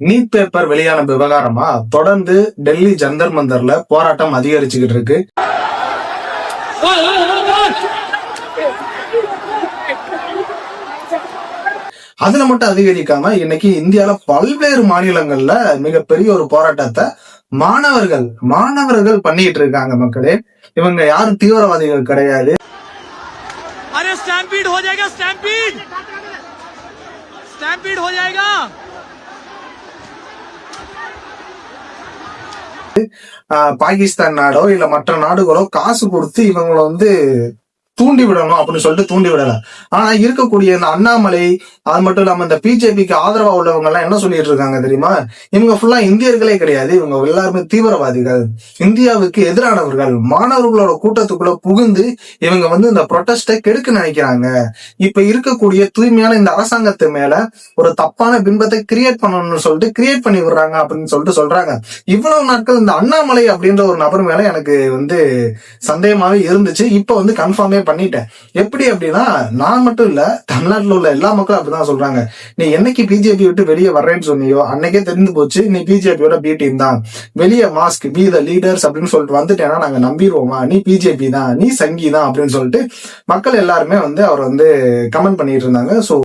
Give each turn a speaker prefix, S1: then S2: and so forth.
S1: NEET paper வெளியான விவகாரமா தொடர்ந்து டெல்லி ஜந்தர் மந்தர்ல போராட்டம் அதிகரிச்சுக்கிட்டு இருக்கு. அதுல மட்டும் அதிகரிக்காம இன்னைக்கு இந்தியால பல்வேறு மாநிலங்கள்ல மிகப்பெரிய ஒரு போராட்டத்தை மாணவர்கள் பண்ணிட்டு இருக்காங்க. மக்களே, இவங்க யாரும் தீவிரவாதிகள் கிடையாது. பாகிஸ்தான் நாடோ இல்ல மற்ற நாடுகளோ காசு கொடுத்து இவங்களை தூண்டி விடணும் அப்படின்னு சொல்லிட்டு தூண்டி விடல. ஆனா இருக்கக்கூடிய இந்த அண்ணாமலை, அது மட்டும் இல்லாம இந்த பிஜேபிக்கு ஆதரவா உள்ளவங்க எல்லாம் என்ன சொல்லிட்டு இருக்காங்க தெரியுமா? இவங்க ஃபுல்லா இந்தியர்களே கிடையாது, இவங்க எல்லாருமே தீவிரவாதிகள், இந்தியாவுக்கு எதிரானவர்கள், மாணவர்களோட கூட்டத்துக்குள்ள புகுந்து இவங்க இந்த ப்ரொட்டஸ்டை கெடுக்க நினைக்கிறாங்க. இப்ப இருக்கக்கூடிய தூய்மையான இந்த அரசாங்கத்து மேல ஒரு தப்பான பிம்பத்தை கிரியேட் பண்ணணும்னு சொல்லிட்டு கிரியேட் பண்ணி விடுறாங்க அப்படின்னு சொல்லிட்டு சொல்றாங்க. இவ்வளவு நாட்கள் இந்த அண்ணாமலை அப்படின்ற ஒரு நபர் மேல எனக்கு சந்தேகமாவே இருந்துச்சு. இப்ப கன்ஃபார்மே பண்ணிட்டேன். எப்படி அப்படின்னா, நான் மட்டும் இல்ல, தமிழ்நாட்டில் உள்ள எல்லா மக்களும் அப்படிதான் சொல்றாங்க. நீ என்னைக்கு பிஜேபி விட்டு வெளியே வர்றேன்னு சொன்னியோ அன்னைக்கே தெரிந்து போச்சு நீ பிஜேபியோட பி டீம் தான், வெளியே மாஸ்க் பி த லீடர்ஸ் அப்படின்னு சொல்லிட்டு வந்துட்டேன்னா நாங்க நம்பிடுவோமா, நீ பிஜேபி தான், நீ சங்கி தான் அப்படின்னு சொல்லிட்டு மக்கள் எல்லாருமே அவர் கமெண்ட் பண்ணிட்டு இருந்தாங்க. சோ